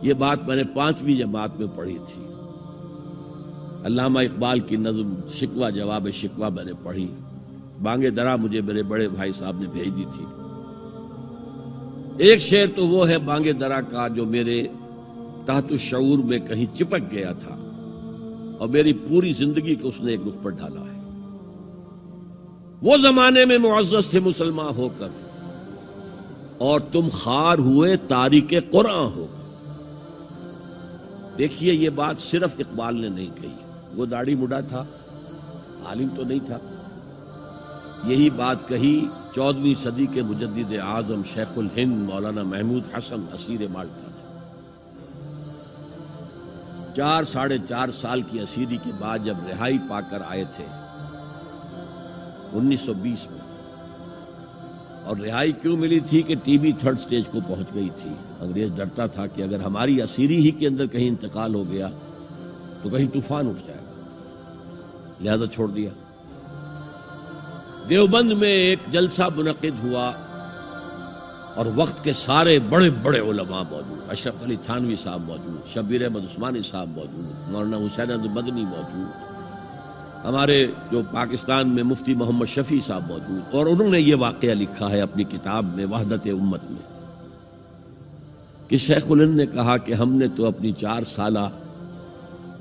یہ بات میں نے 5ویں جماعت میں پڑھی تھی. علامہ اقبال کی نظم شکوہ جواب شکوہ میں نے پڑھی. بانگ درا مجھے میرے بڑے بھائی صاحب نے بھیج دی تھی. ایک شعر تو وہ ہے بانگ درا کا جو میرے تحت الشعور میں کہیں چپک گیا تھا اور میری پوری زندگی کو اس نے ایک رخ پر ڈالا ہے. وہ زمانے میں معزز تھے مسلمان ہو کر اور تم خوار ہوئے تاریک قرآن ہو کر. دیکھیے یہ بات صرف اقبال نے نہیں کہی. وہ داڑھی مڈا تھا، عالم تو نہیں تھا. یہی بات کہی 14ویں صدی کے مجدد اعظم شیخ الہند مولانا محمود حسن اسیر مالٹا نے. 4 سال کی اسیری کے بعد جب رہائی پا کر آئے تھے 1920 میں، اور رہائی کیوں ملی تھی کہ ٹی بی 3rd سٹیج کو پہنچ گئی تھی. انگریز ڈرتا تھا کہ اگر ہماری اسیری ہی کے اندر کہیں انتقال ہو گیا تو کہیں طوفان اٹھ جائے گا، لہذا چھوڑ دیا. دیوبند میں ایک جلسہ منعقد ہوا اور وقت کے سارے بڑے بڑے علماء موجود. اشرف علی تھانوی صاحب موجود، شبیر احمد عثمانی صاحب موجود، مولانا حسین احمد مدنی موجود، ہمارے جو پاکستان میں مفتی محمد شفیع صاحب موجود. اور انہوں نے یہ واقعہ لکھا ہے اپنی کتاب میں وحدت امت میں کہ شیخ الہند نے کہا کہ ہم نے تو اپنی 4 سالہ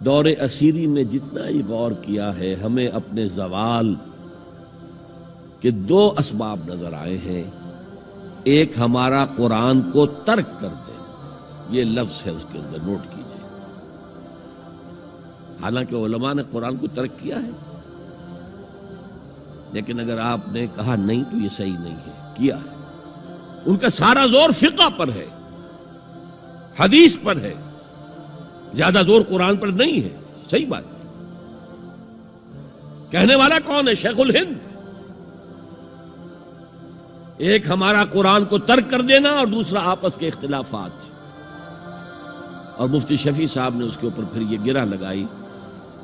دور اسیری میں جتنا ہی غور کیا ہے، ہمیں اپنے زوال کے 2 اسباب نظر آئے ہیں. ایک ہمارا قرآن کو ترک کر دینا، یہ لفظ ہے اس کے اندر، نوٹ کیجئے. حالانکہ علماء نے قرآن کو ترک کیا ہے، لیکن اگر آپ نے کہا نہیں تو یہ صحیح نہیں ہے، کیا ہے. ان کا سارا زور فقہ پر ہے، حدیث پر ہے، زیادہ زور قرآن پر نہیں ہے. صحیح بات ہے. کہنے والا کون ہے؟ شیخ الہند. ایک ہمارا قرآن کو ترک کر دینا اور دوسرا آپس کے اختلافات. اور مفتی شفیع صاحب نے اس کے اوپر پھر یہ گرہ لگائی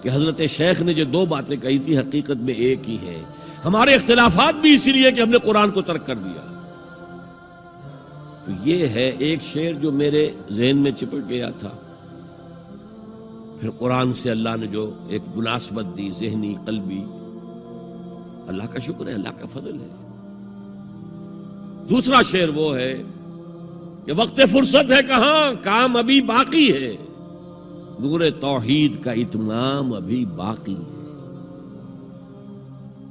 کہ حضرت شیخ نے جو 2 باتیں کہی تھی حقیقت میں ایک ہی ہے. ہمارے اختلافات بھی اسی لیے کہ ہم نے قرآن کو ترک کر دیا. تو یہ ہے ایک شعر جو میرے ذہن میں چپک گیا تھا. پھر قرآن سے اللہ نے جو ایک مناسبت دی ذہنی قلبی، اللہ کا شکر ہے، اللہ کا فضل ہے. دوسرا شعر وہ ہے کہ وقت فرصت ہے کہاں، کام ابھی باقی ہے، نور توحید کا اتمام ابھی باقی ہے.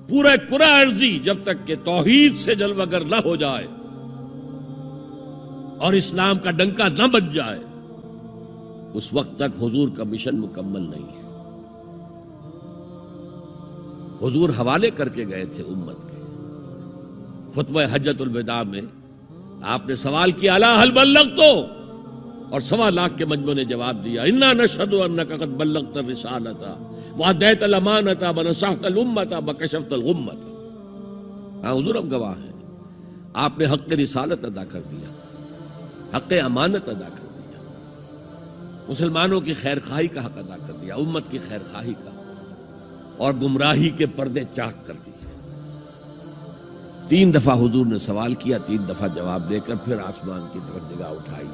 پورے کرہ ارضی جب تک کہ توحید سے جلوگر نہ ہو جائے اور اسلام کا ڈنکا نہ بج جائے، اس وقت تک حضور کا مشن مکمل نہیں ہے. حضور حوالے کر کے گئے تھے امت کے. خطبہ حجت الوداع میں آپ نے سوال کیا الا هل بلغت، اور 1.25 لاکھ کے مجمع نے جواب دیا انا نشهد انك قد بلغت الرسالة واديت الامانة ونصحت الامة وكشفت الغمة. ہاں حضور ہم گواہ ہیں، آپ نے حق رسالت ادا کر دیا، حق امانت ادا کر دیا، مسلمانوں کی خیر خواہی کا حق ادا کر دیا، امت کی خیر خواہی کا، اور گمراہی کے پردے چاک کر دیے. 3 دفعہ حضور نے سوال کیا، 3 دفعہ جواب دے کر پھر آسمان کی طرف نگاہ اٹھائی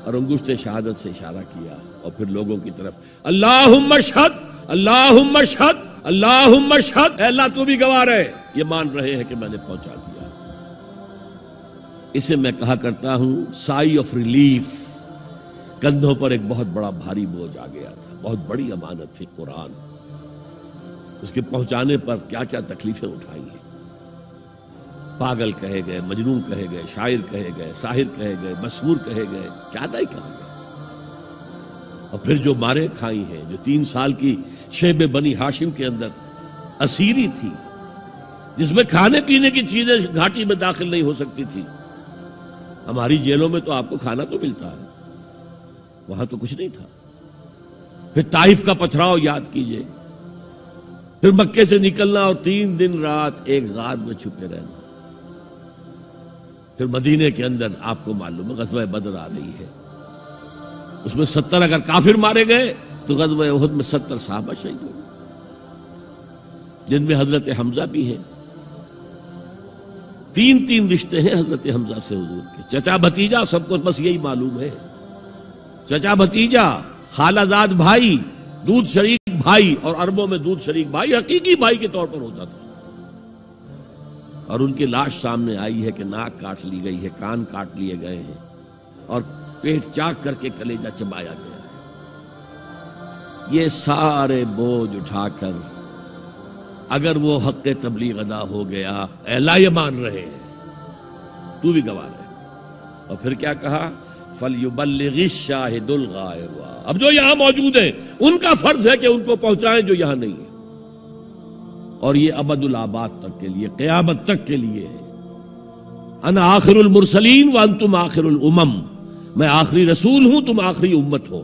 اور انگشت شہادت سے اشارہ کیا اور پھر لوگوں کی طرف اللہم اشہد اللہم اشہد اللہم اشہد، اے اللہ تو بھی گواہ رہے، یہ مان رہے ہیں کہ میں نے پہنچا دیا. اسے میں کہا کرتا ہوں سائی آف ریلیف. کندھوں پر ایک بہت بڑا بھاری بوجھ آ گیا تھا، بہت بڑی امانت تھی قرآن. اس کے پہنچانے پر کیا کیا تکلیفیں اٹھائی ہیں. پاگل کہے گئے، مجنون کہے گئے، شاعر کہے گئے، ساحر کہے گئے، مسحور کہے گئے، کیا نہیں کہا گیا. اور پھر جو مارے کھائی ہیں، جو 3 سال کی شیب بنی ہاشم کے اندر اسیری تھی، جس میں کھانے پینے کی چیزیں گھاٹی میں داخل نہیں ہو سکتی تھی. ہماری جیلوں میں تو آپ کو کھانا تو ملتا ہے، وہاں تو کچھ نہیں تھا. پھر طائف کا پتھراؤ یاد کیجئے، پھر مکے سے نکلنا اور 3 دن رات ایک غار میں چھپے رہنا. پھر مدینے کے اندر آپ کو معلوم ہے غزوہ بدر آ رہی ہے، اس میں 70 اگر کافر مارے گئے تو غزوہ احد میں 70 صحابہ شہید ہوئے، جن میں حضرت حمزہ بھی ہیں. 3 رشتے ہیں حضرت حمزہ سے حضور کے، چچا بھتیجا، سب کو بس یہی معلوم ہے. چچا بھتیجا، خالہ زاد بھائی، دودھ شریک بھائی، اور عربوں میں دودھ شریک بھائی حقیقی بھائی کے طور پر ہوتا تھا. اور ان کی لاش سامنے آئی ہے کہ ناک کاٹ لی گئی ہے، کان کاٹ لیے گئے ہیں، اور پیٹ چاک کر کے کلیجہ چبایا گیا ہے. یہ سارے بوجھ اٹھا کر اگر وہ حق تبلیغ ادا ہو گیا، اے اللہ یہ مان رہے ہیں، تو بھی گواہ رہے. اور پھر کیا کہا؟ فَلْيُبَلِّغِ الشَّاهِدُ الْغَائِبَ. اب جو یہاں موجود ہیں ان کا فرض ہے کہ ان کو پہنچائیں جو یہاں نہیں ہیں. اور یہ ابد الآباد تک کے لیے، قیامت تک کے لیے ہے. انا آخر المرسلین وانتم آخر الامم. میں آخری رسول ہوں، تم آخری امت ہو.